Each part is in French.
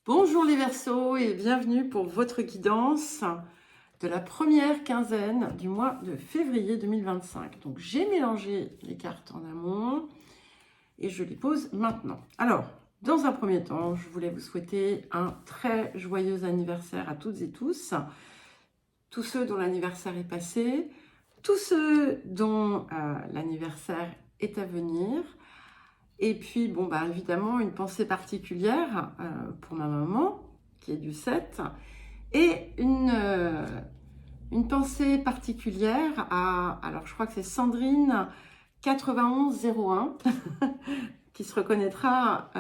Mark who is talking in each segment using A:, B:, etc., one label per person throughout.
A: Bonjour les Verseaux et bienvenue pour votre guidance de la première quinzaine du mois de février 2025. Donc j'ai mélangé les cartes en amont et je les pose maintenant. Alors, dans un premier temps, je voulais vous souhaiter un très joyeux anniversaire à toutes et tous ceux dont l'anniversaire est passé, tous ceux dont l'anniversaire est à venir. Et puis, bon, bah, évidemment, une pensée particulière pour ma maman, qui est du 7, et une pensée particulière à, alors je crois que c'est Sandrine 9101, qui se reconnaîtra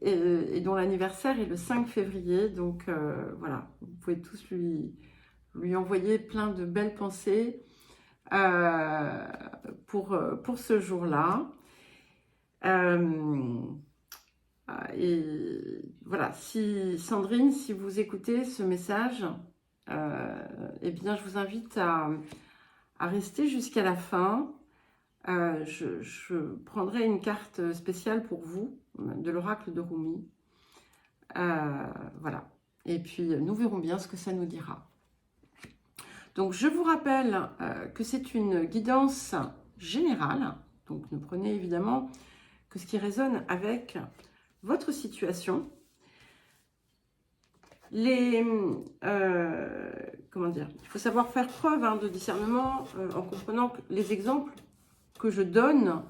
A: et dont l'anniversaire est le 5 février. Donc voilà, vous pouvez tous lui envoyer plein de belles pensées pour ce jour-là. Et voilà, si Sandrine, si vous écoutez ce message, eh bien, je vous invite à rester jusqu'à la fin. Je prendrai une carte spéciale pour vous, de l'oracle de Rumi. Voilà. Et puis, nous verrons bien ce que ça nous dira. Donc, je vous rappelle que c'est une guidance générale. Donc, ne prenez évidemment que ce qui résonne avec votre situation. Comment dire, il faut savoir faire preuve de discernement en comprenant que les exemples que je donne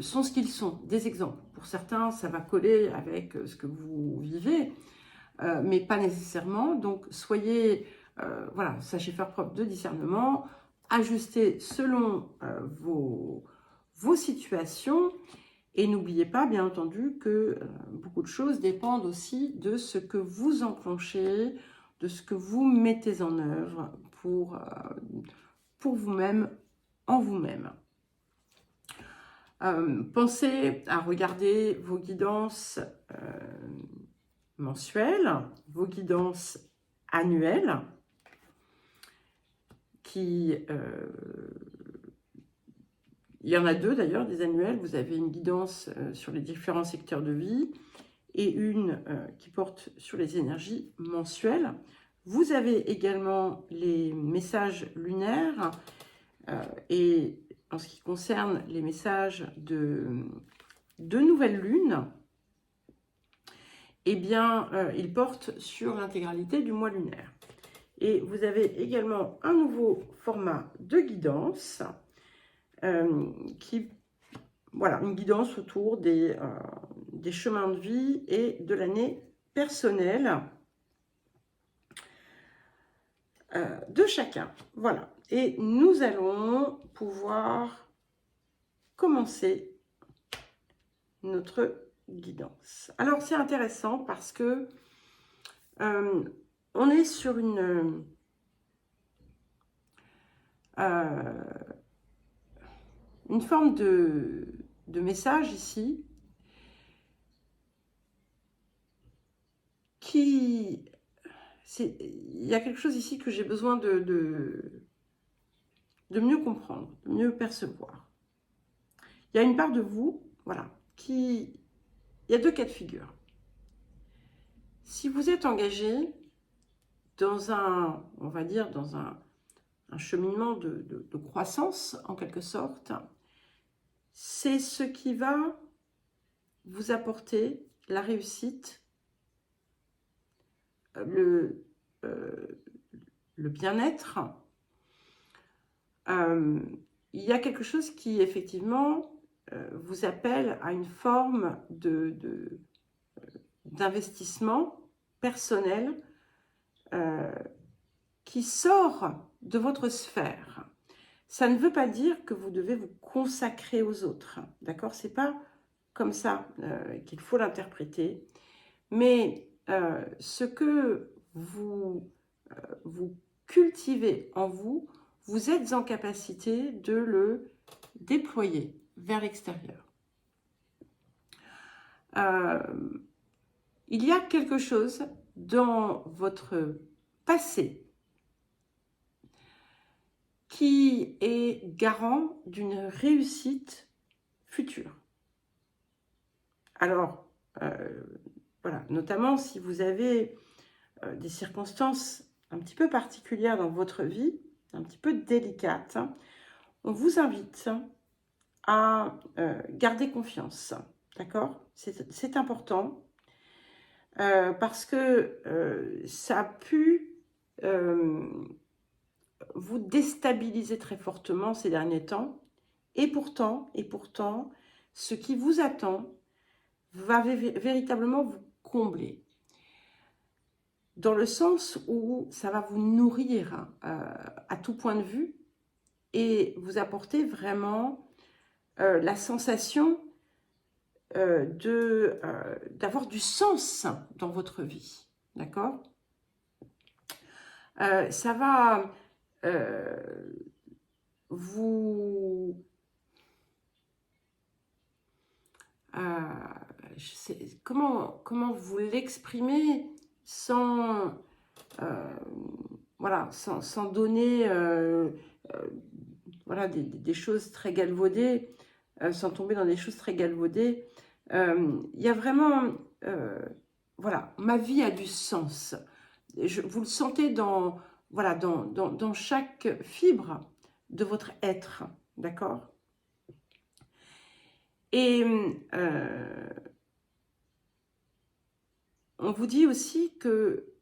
A: sont ce qu'ils sont, des exemples. Pour certains, ça va coller avec ce que vous vivez, mais pas nécessairement. Donc, soyez, voilà, sachez faire preuve de discernement, ajustez selon vos situations. Et n'oubliez pas, bien entendu, que beaucoup de choses dépendent aussi de ce que vous enclenchez, de ce que vous mettez en œuvre pour vous-même, en vous-même. Pensez à regarder vos guidances mensuelles, vos guidances annuelles, qui... il y en a deux d'ailleurs, des annuels. Vous avez une guidance sur les différents secteurs de vie et une qui porte sur les énergies mensuelles. Vous avez également les messages lunaires et en ce qui concerne les messages de nouvelle lune, eh bien, ils portent sur l'intégralité du mois lunaire. Et vous avez également un nouveau format de guidance voilà, une guidance autour des chemins de vie et de l'année personnelle de chacun. Voilà. Et nous allons pouvoir commencer notre guidance. Alors, c'est intéressant parce que on est sur une forme de message ici qui... Il y a quelque chose ici que j'ai besoin de mieux comprendre, de mieux percevoir. Il y a une part de vous, voilà, qui... Il y a deux cas de figure. Si vous êtes engagé dans un, on va dire, dans un cheminement de croissance, en quelque sorte, c'est ce qui va vous apporter la réussite, le bien-être. Il y a quelque chose qui, effectivement, vous appelle à une forme d'investissement personnel qui sort de votre sphère. Ça ne veut pas dire que vous devez vous consacrer aux autres, d'accord? C'est pas comme ça qu'il faut l'interpréter, mais ce que vous cultivez en vous, vous êtes en capacité de le déployer vers l'extérieur. Il y a quelque chose dans votre passé qui est garant d'une réussite future. Alors, voilà, notamment si vous avez des circonstances un petit peu particulières dans votre vie, un petit peu délicates, on vous invite à garder confiance, d'accord? C'est important parce que ça a pu vous déstabiliser très fortement ces derniers temps. Et pourtant, ce qui vous attend va véritablement vous combler. Dans le sens où ça va vous nourrir à tout point de vue et vous apporter vraiment la sensation d'avoir du sens dans votre vie. D'accord? Ça va vous... je sais, comment vous l'exprimer sans, voilà, sans donner voilà, des choses très galvaudées, sans tomber dans des choses très galvaudées. Il y a vraiment, voilà, ma vie a du sens. Vous le sentez dans, voilà, dans chaque fibre de votre être, d'accord? Et on vous dit aussi que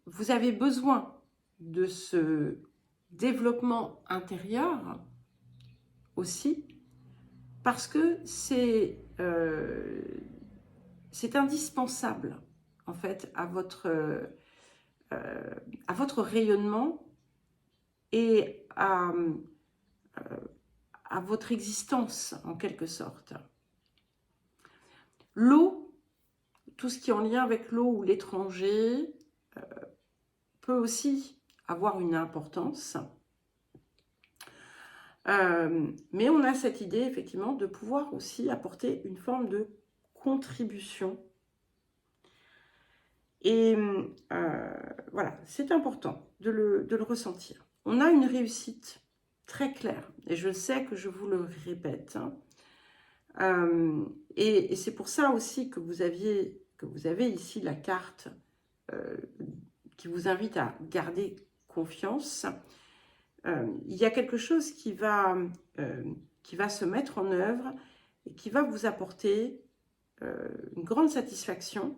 A: vous avez besoin de ce développement intérieur aussi, parce que c'est indispensable en fait à votre rayonnement et à votre existence en quelque sorte. L'eau, tout ce qui est en lien avec l'eau ou l'étranger peut aussi avoir une importance. Mais on a cette idée effectivement de pouvoir aussi apporter une forme de contribution. Et voilà, c'est important de le ressentir. On a une réussite très claire, et je sais que je vous le répète. Et c'est pour ça aussi que vous avez ici la carte qui vous invite à garder confiance. Il y a quelque chose qui va se mettre en œuvre et qui va vous apporter une grande satisfaction.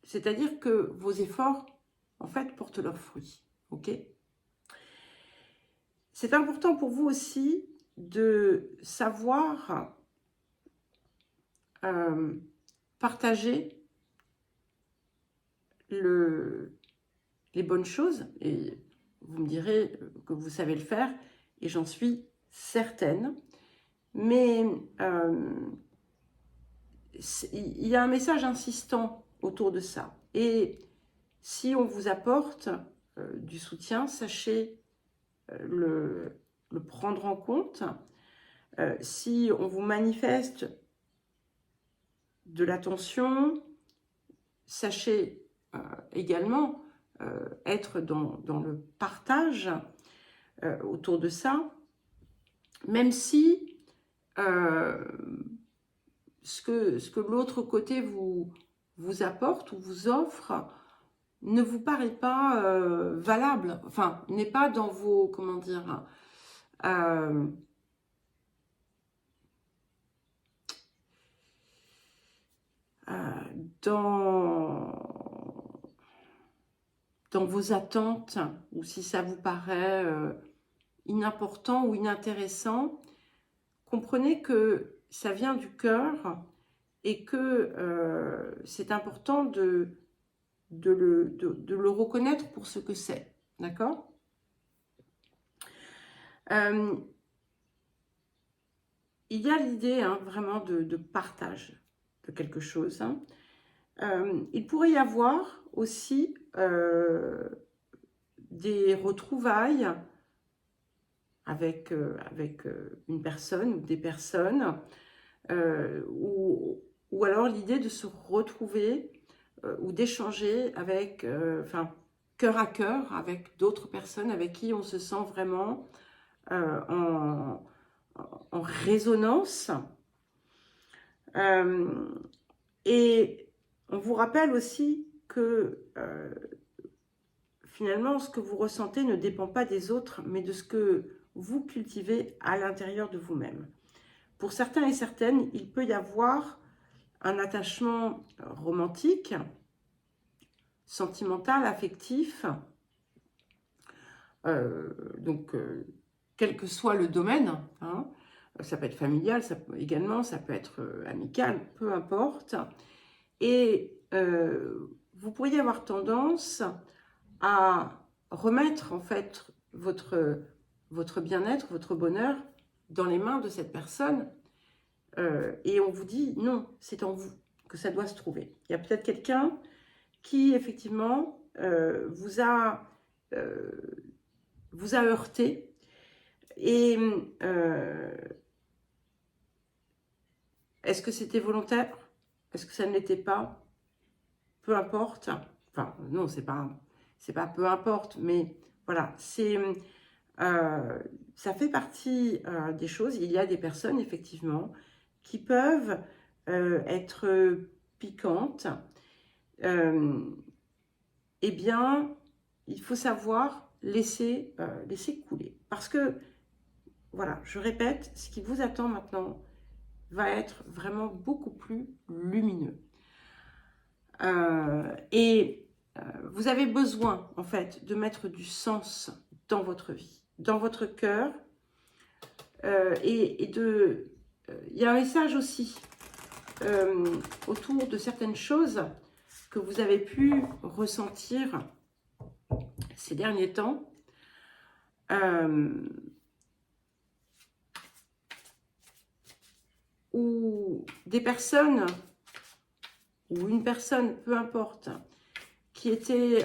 A: C'est-à-dire que vos efforts, en fait, portent leurs fruits. Ok ? C'est important pour vous aussi de savoir partager les bonnes choses, et vous me direz que vous savez le faire, et j'en suis certaine, mais il y a un message insistant autour de ça, et si on vous apporte du soutien, sachez le prendre en compte. Si on vous manifeste de l'attention, sachez également être dans le partage autour de ça, même si ce que l'autre côté vous apporte ou vous offre ne vous paraît pas valable, enfin, n'est pas dans vos, comment dire, dans vos attentes, ou si ça vous paraît inimportant ou inintéressant, comprenez que ça vient du cœur et que c'est important de le reconnaître pour ce que c'est, d'accord ? Il y a l'idée vraiment de partage de quelque chose. Il pourrait y avoir aussi des retrouvailles avec une personne ou des personnes, ou alors l'idée de se retrouver ou d'échanger avec, cœur à cœur avec d'autres personnes avec qui on se sent vraiment en résonance. Et on vous rappelle aussi que finalement, ce que vous ressentez ne dépend pas des autres, mais de ce que vous cultivez à l'intérieur de vous-même. Pour certains et certaines, il peut y avoir un attachement romantique, sentimental, affectif, donc quel que soit le domaine, hein, ça peut être familial également, ça peut être amical, peu importe. Et vous pourriez avoir tendance à remettre en fait votre bien-être, votre bonheur dans les mains de cette personne. Et on vous dit non, c'est en vous que ça doit se trouver. Il y a peut-être quelqu'un qui effectivement vous a heurté et est-ce que c'était volontaire? Est-ce que ça ne l'était pas? Peu importe. Enfin, non, c'est pas peu importe, mais voilà, ça fait partie des choses. Il y a des personnes, effectivement, qui peuvent être piquantes. Eh bien, il faut savoir laisser couler. Parce que, voilà, je répète, ce qui vous attend maintenant va être vraiment beaucoup plus lumineux. Vous avez besoin, en fait, de mettre du sens dans votre vie, dans votre cœur. Il y a un message aussi autour de certaines choses que vous avez pu ressentir ces derniers temps. Où des personnes, ou une personne, peu importe, qui était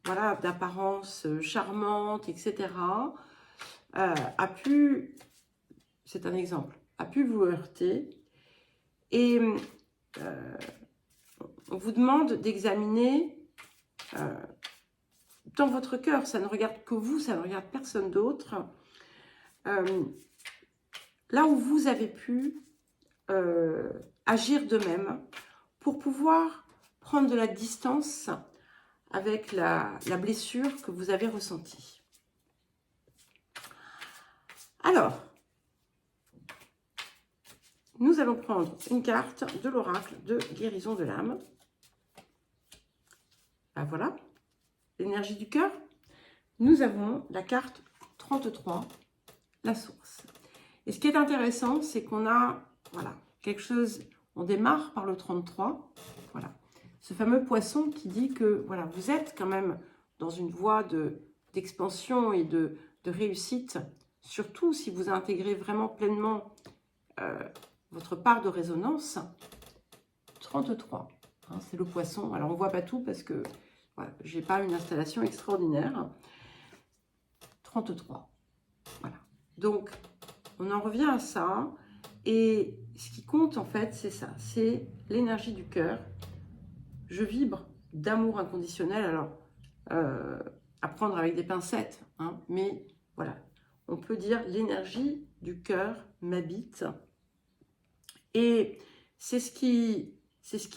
A: voilà, d'apparence charmante, etc., a pu, c'est un exemple, a pu vous heurter. Et on vous demande d'examiner dans votre cœur, ça ne regarde que vous, ça ne regarde personne d'autre, là où vous avez pu agir de même pour pouvoir prendre de la distance avec la blessure que vous avez ressentie. Alors, nous allons prendre une carte de l'oracle de guérison de l'âme. Ben voilà, l'énergie du cœur. Nous avons la carte 33, la source. Et ce qui est intéressant, c'est qu'on a voilà, quelque chose, on démarre par le 33, voilà. Ce fameux poisson qui dit que voilà, vous êtes quand même dans une voie d'expansion et de réussite, surtout si vous intégrez vraiment pleinement votre part de résonance. 33, hein, c'est le poisson. Alors on ne voit pas tout parce que voilà, je n'ai pas une installation extraordinaire. 33, voilà. Donc, on en revient à ça. Et ce qui compte, en fait, c'est ça. C'est l'énergie du cœur. Je vibre d'amour inconditionnel. Alors, à prendre avec des pincettes. Hein, mais voilà, on peut dire l'énergie du cœur m'habite. Et c'est ce qui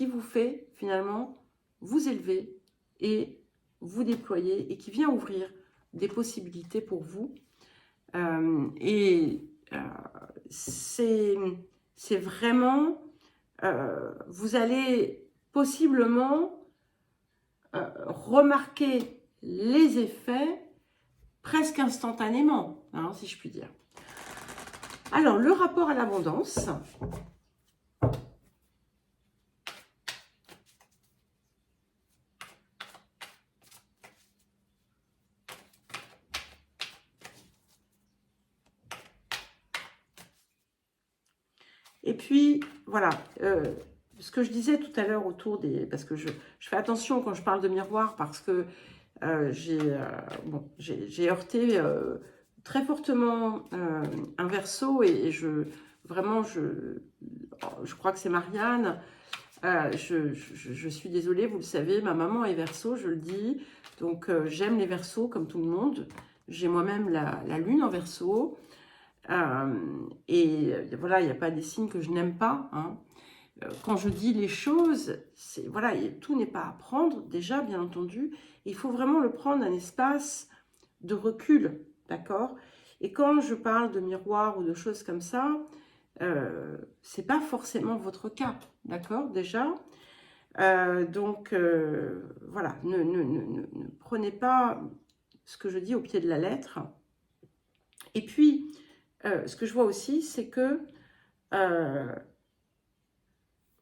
A: vous fait, finalement, vous élever et vous déployer et qui vient ouvrir des possibilités pour vous. C'est vraiment, vous allez possiblement remarquer les effets presque instantanément, hein, si je puis dire. Alors, le rapport à l'abondance. Et puis, voilà, ce que je disais tout à l'heure autour des... Parce que je fais attention quand je parle de miroir, parce que j'ai heurté très fortement un Verseau, et vraiment, je crois que c'est Marianne. Je suis désolée, vous le savez, ma maman est Verseau, je le dis. Donc, j'aime les Verseaux comme tout le monde. J'ai moi-même la lune en Verseau. Et voilà, il n'y a pas des signes que je n'aime pas. Hein. quand je dis les choses, voilà, tout n'est pas à prendre, déjà, bien entendu. Il faut vraiment le prendre un espace de recul, d'accord? Et quand je parle de miroir ou de choses comme ça, c'est pas forcément votre cas, d'accord, déjà. Donc, voilà, ne prenez pas ce que je dis au pied de la lettre. Et puis, ce que je vois aussi, c'est que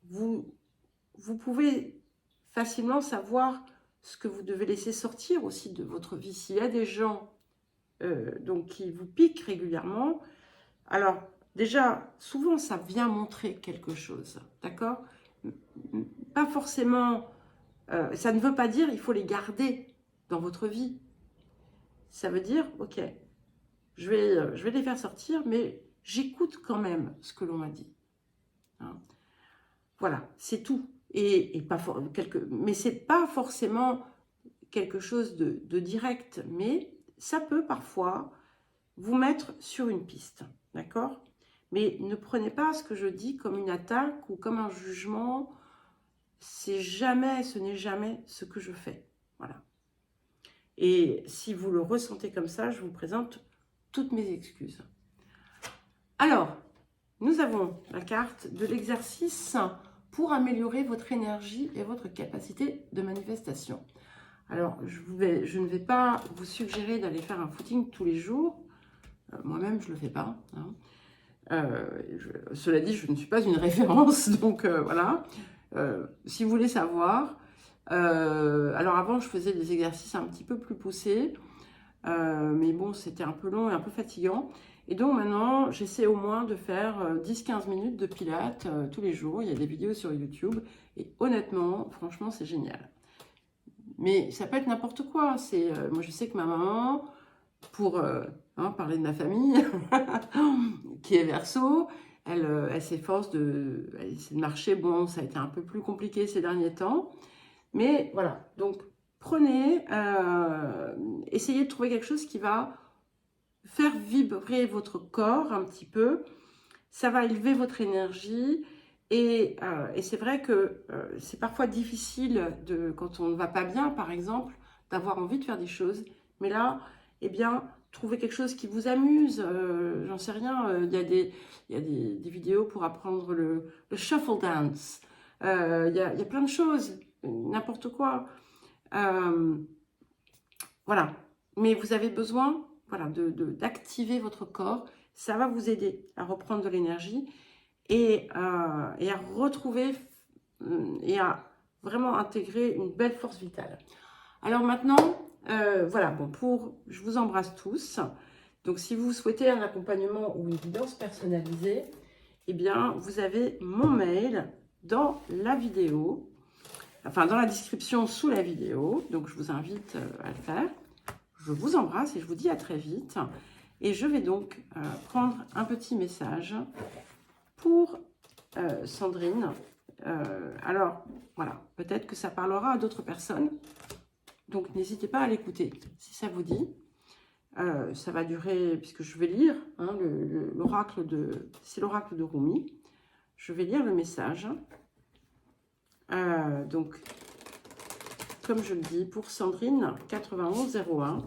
A: vous pouvez facilement savoir ce que vous devez laisser sortir aussi de votre vie. S'il y a des gens donc, qui vous piquent régulièrement, alors déjà, souvent ça vient montrer quelque chose, d'accord? Pas forcément, ça ne veut pas dire il faut les garder dans votre vie. Ça veut dire, ok, je vais les faire sortir, mais j'écoute quand même ce que l'on m'a dit. Hein. Voilà, c'est tout. Mais c'est pas forcément quelque chose de direct, mais ça peut parfois vous mettre sur une piste, d'accord? Mais ne prenez pas ce que je dis comme une attaque ou comme un jugement. Ce n'est jamais ce que je fais. Voilà. Et si vous le ressentez comme ça, je vous présente toutes mes excuses. Alors, nous avons la carte de l'exercice pour améliorer votre énergie et votre capacité de manifestation. Alors, je ne vais pas vous suggérer d'aller faire un footing tous les jours. Moi-même, je ne le fais pas. Hein. Cela dit, je ne suis pas une référence, donc voilà. Si vous voulez savoir, alors avant, je faisais des exercices un petit peu plus poussés, mais bon, c'était un peu long et un peu fatigant. Et donc maintenant, j'essaie au moins de faire 10-15 minutes de pilates tous les jours. Il y a des vidéos sur YouTube. Et honnêtement, franchement, c'est génial. Mais ça peut être n'importe quoi. Moi, je sais que ma maman, pour parler de ma famille, qui est Verseau, elle s'efforce de marcher. Bon, ça a été un peu plus compliqué ces derniers temps. Mais voilà, donc prenez, essayez de trouver quelque chose qui va faire vibrer votre corps un petit peu. Ça va élever votre énergie. Et c'est vrai que c'est parfois difficile, quand on ne va pas bien, par exemple, d'avoir envie de faire des choses. Mais là, eh bien, trouvez quelque chose qui vous amuse. J'en sais rien, il y a des vidéos pour apprendre le shuffle dance. Il y a plein de choses, n'importe quoi. Voilà. Mais vous avez besoin, voilà, d'activer votre corps. Ça va vous aider à reprendre de l'énergie et à retrouver et à vraiment intégrer une belle force vitale. Alors maintenant, voilà, bon, je vous embrasse tous. Donc si vous souhaitez un accompagnement ou une guidance personnalisée, eh bien, vous avez mon mail dans la vidéo, enfin dans la description sous la vidéo. Donc je vous invite à le faire. Je vous embrasse et je vous dis à très vite. Et je vais donc prendre un petit message pour Sandrine. Alors, voilà, peut-être que ça parlera à d'autres personnes. Donc, n'hésitez pas à l'écouter si ça vous dit. Ça va durer, puisque je vais lire hein, l'oracle c'est l'oracle de Rumi. Je vais lire le message. Donc, comme je le dis, pour Sandrine, 9101.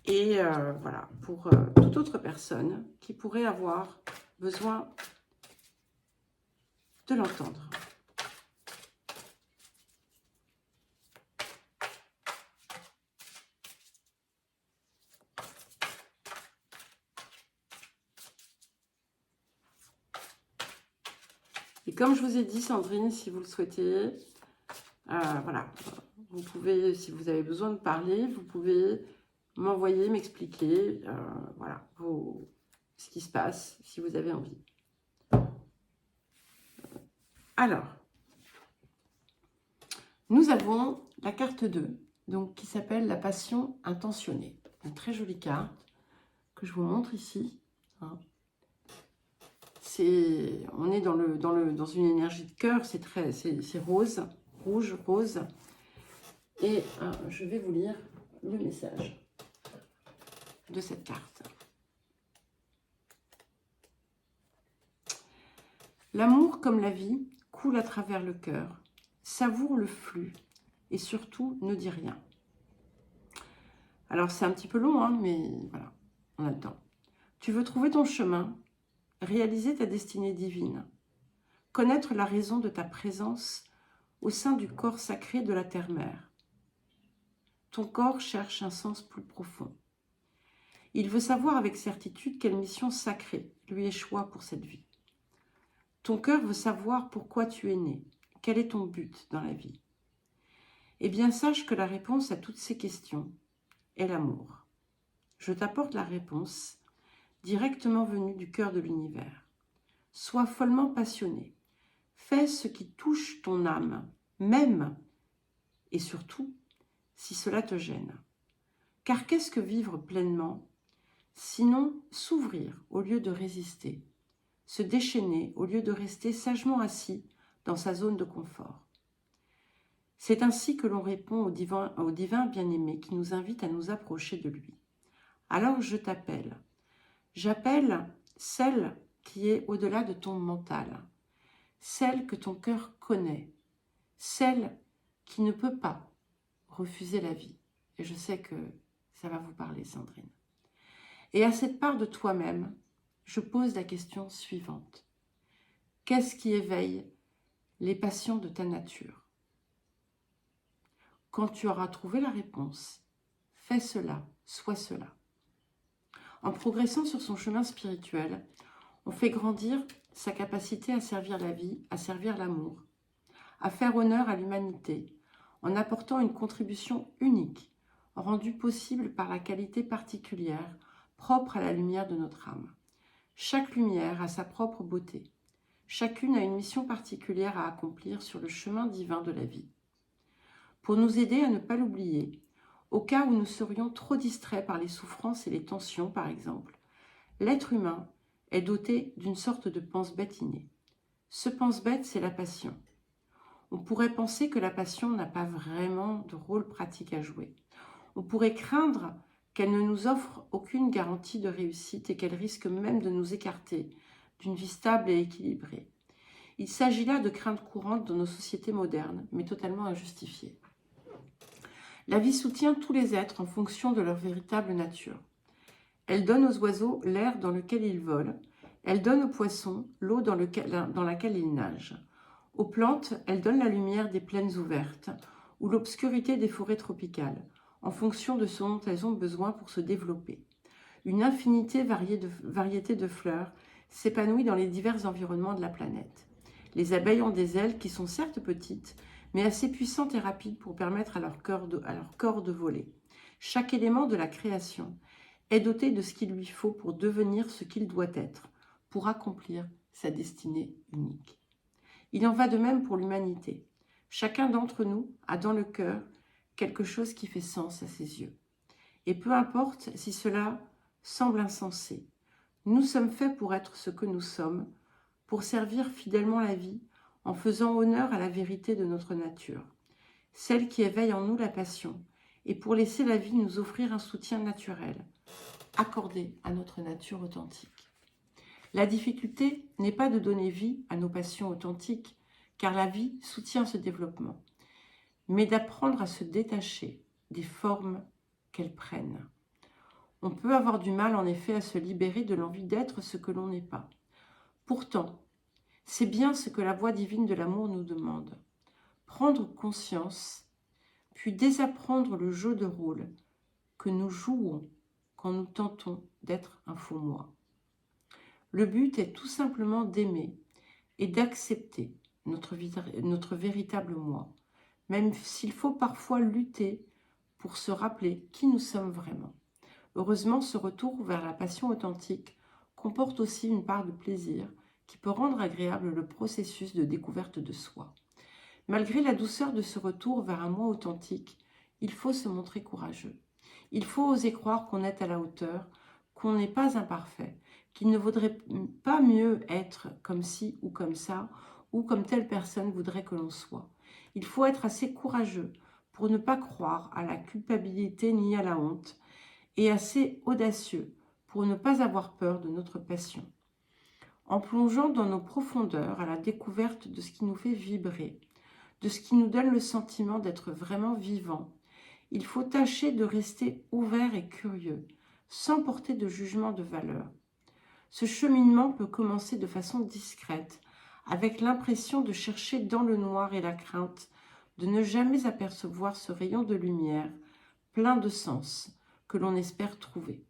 A: Et voilà, pour toute autre personne qui pourrait avoir besoin de l'entendre. Et comme je vous ai dit, Sandrine, si vous le souhaitez, voilà, vous pouvez, si vous avez besoin de parler, vous pouvez m'envoyer, m'expliquer, voilà, ce qui se passe, si vous avez envie. Alors, nous avons la carte 2, donc, qui s'appelle la passion intentionnée. Une très jolie carte que je vous montre ici. Hein. On est dans une énergie de cœur, c'est rose, rouge, rose. Et je vais vous lire le message de cette carte. L'amour, comme la vie, coule à travers le cœur. Savoure le flux et surtout ne dis rien. Alors c'est un petit peu long, hein, mais voilà, on a le temps. Tu veux trouver ton chemin, réaliser ta destinée divine, connaître la raison de ta présence au sein du corps sacré de la terre-mère. Ton corps cherche un sens plus profond. Il veut savoir avec certitude quelle mission sacrée lui échoit pour cette vie. Ton cœur veut savoir pourquoi tu es né, quel est ton but dans la vie. Eh bien, sache que la réponse à toutes ces questions est l'amour. Je t'apporte la réponse directement venue du cœur de l'univers. Sois follement passionné. Fais ce qui touche ton âme, même et surtout si cela te gêne. Car qu'est-ce que vivre pleinement, sinon s'ouvrir au lieu de résister, se déchaîner au lieu de rester sagement assis dans sa zone de confort. C'est ainsi que l'on répond au divin bien-aimé qui nous invite à nous approcher de lui. Alors je t'appelle. J'appelle celle qui est au-delà de ton mental, celle que ton cœur connaît, celle qui ne peut pas refuser la vie. Et je sais que ça va vous parler, Sandrine. Et à cette part de toi-même, je pose la question suivante. Qu'est-ce qui éveille les passions de ta nature? Quand tu auras trouvé la réponse, fais cela, sois cela. En progressant sur son chemin spirituel, on fait grandir sa capacité à servir la vie, à servir l'amour, à faire honneur à l'humanité, en apportant une contribution unique, rendue possible par la qualité particulière, propre à la lumière de notre âme. Chaque lumière a sa propre beauté. Chacune a une mission particulière à accomplir sur le chemin divin de la vie. Pour nous aider à ne pas l'oublier, au cas où nous serions trop distraits par les souffrances et les tensions, par exemple, l'être humain est doté d'une sorte de pense-bête innée. Ce pense-bête, c'est la passion. On pourrait penser que la passion n'a pas vraiment de rôle pratique à jouer. On pourrait craindre qu'elle ne nous offre aucune garantie de réussite et qu'elle risque même de nous écarter d'une vie stable et équilibrée. Il s'agit là de craintes courantes dans nos sociétés modernes, mais totalement injustifiées. La vie soutient tous les êtres en fonction de leur véritable nature. Elle donne aux oiseaux l'air dans lequel ils volent. Elle donne aux poissons l'eau dans laquelle ils nagent. Aux plantes, elle donne la lumière des plaines ouvertes ou l'obscurité des forêts tropicales, en fonction de ce dont elles ont besoin pour se développer. Une infinité variété de fleurs s'épanouit dans les divers environnements de la planète. Les abeilles ont des ailes qui sont certes petites, mais assez puissantes et rapides pour permettre à leur corps de voler. Chaque élément de la création est doté de ce qu'il lui faut pour devenir ce qu'il doit être, pour accomplir sa destinée unique. Il en va de même pour l'humanité. Chacun d'entre nous a dans le cœur quelque chose qui fait sens à ses yeux. Et peu importe si cela semble insensé, nous sommes faits pour être ce que nous sommes, pour servir fidèlement la vie, en faisant honneur à la vérité de notre nature, celle qui éveille en nous la passion, et pour laisser la vie nous offrir un soutien naturel, accordé à notre nature authentique. La difficulté n'est pas de donner vie à nos passions authentiques, car la vie soutient ce développement, mais d'apprendre à se détacher des formes qu'elles prennent. On peut avoir du mal en effet à se libérer de l'envie d'être ce que l'on n'est pas. Pourtant, c'est bien ce que la voie divine de l'amour nous demande. Prendre conscience, puis désapprendre le jeu de rôle que nous jouons quand nous tentons d'être un faux moi. Le but est tout simplement d'aimer et d'accepter notre véritable moi, même s'il faut parfois lutter pour se rappeler qui nous sommes vraiment. Heureusement, ce retour vers la passion authentique comporte aussi une part de plaisir qui peut rendre agréable le processus de découverte de soi. Malgré la douceur de ce retour vers un moi authentique, il faut se montrer courageux. Il faut oser croire qu'on est à la hauteur, qu'on n'est pas imparfait, qu'il ne vaudrait pas mieux être comme ci ou comme ça, ou comme telle personne voudrait que l'on soit. Il faut être assez courageux pour ne pas croire à la culpabilité ni à la honte, et assez audacieux pour ne pas avoir peur de notre passion. en plongeant dans nos profondeurs à la découverte de ce qui nous fait vibrer, de ce qui nous donne le sentiment d'être vraiment vivant. Il faut tâcher de rester ouvert et curieux, sans porter de jugement de valeur. Ce cheminement peut commencer de façon discrète, avec l'impression de chercher dans le noir et la crainte, de ne jamais apercevoir ce rayon de lumière, plein de sens, que l'on espère trouver.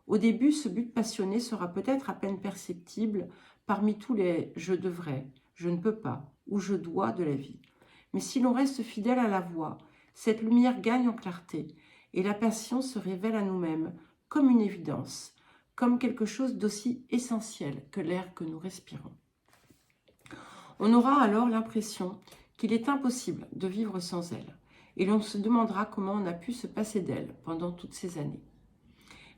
A: Au début, ce but passionné sera peut-être à peine perceptible parmi tous les « je devrais »,« je ne peux pas » ou « je dois » de la vie. Mais si l'on reste fidèle à la voie, cette lumière gagne en clarté et la passion se révèle à nous-mêmes comme une évidence, comme quelque chose d'aussi essentiel que l'air que nous respirons. On aura alors l'impression qu'il est impossible de vivre sans elle et l'on se demandera comment on a pu se passer d'elle pendant toutes ces années.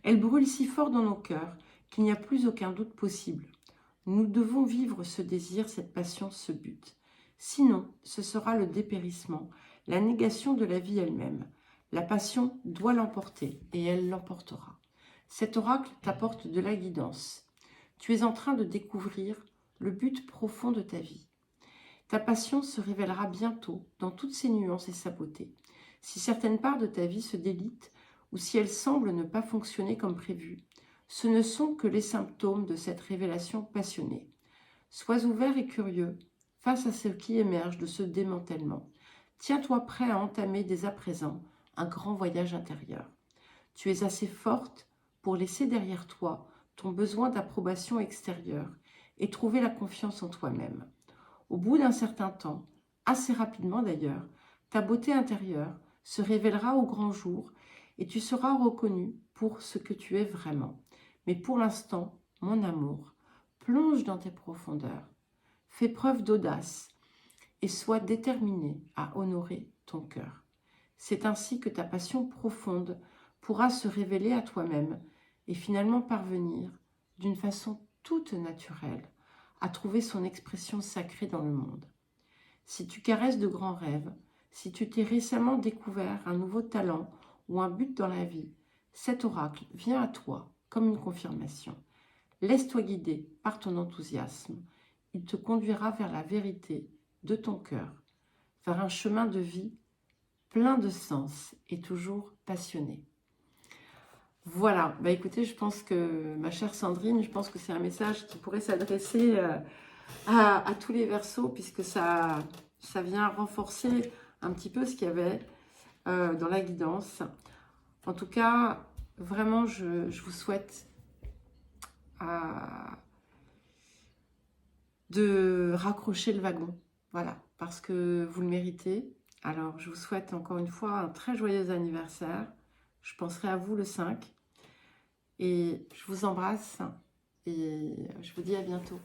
A: Elle brûle si fort dans nos cœurs qu'il n'y a plus aucun doute possible. Nous devons vivre ce désir, cette passion, ce but. Sinon, ce sera le dépérissement, la négation de la vie elle-même. La passion doit l'emporter et elle l'emportera. Cet oracle t'apporte de la guidance. Tu es en train de découvrir le but profond de ta vie. Ta passion se révélera bientôt dans toutes ses nuances et sa beauté. Si certaines parts de ta vie se délitent, ou si elles semblent ne pas fonctionner comme prévu, ce ne sont que les symptômes de cette révélation passionnée. Sois ouvert et curieux face à ce qui émerge de ce démantèlement. Tiens-toi prêt à entamer dès à présent un grand voyage intérieur. Tu es assez forte pour laisser derrière toi ton besoin d'approbation extérieure et trouver la confiance en toi-même. Au bout d'un certain temps, assez rapidement d'ailleurs, ta beauté intérieure se révélera au grand jour et tu seras reconnu pour ce que tu es vraiment. Mais pour l'instant, mon amour, plonge dans tes profondeurs, fais preuve d'audace et sois déterminé à honorer ton cœur. C'est ainsi que ta passion profonde pourra se révéler à toi-même et finalement parvenir d'une façon toute naturelle à trouver son expression sacrée dans le monde. Si tu caresses de grands rêves, si tu t'es récemment découvert un nouveau talent ou un but dans la vie, cet oracle vient à toi comme une confirmation. Laisse-toi guider par ton enthousiasme. Il te conduira vers la vérité de ton cœur, vers un chemin de vie plein de sens et toujours passionné. Voilà, bah écoutez, je pense que, ma chère Sandrine, je pense que c'est un message qui pourrait s'adresser à tous les Verseaux, puisque ça vient renforcer un petit peu ce qu'il y avait dans la guidance. En tout cas, vraiment, je vous souhaite de raccrocher le wagon, voilà, parce que vous le méritez. Alors, je vous souhaite encore une fois un très joyeux anniversaire. Je penserai à vous le 5. Et je vous embrasse et je vous dis à bientôt.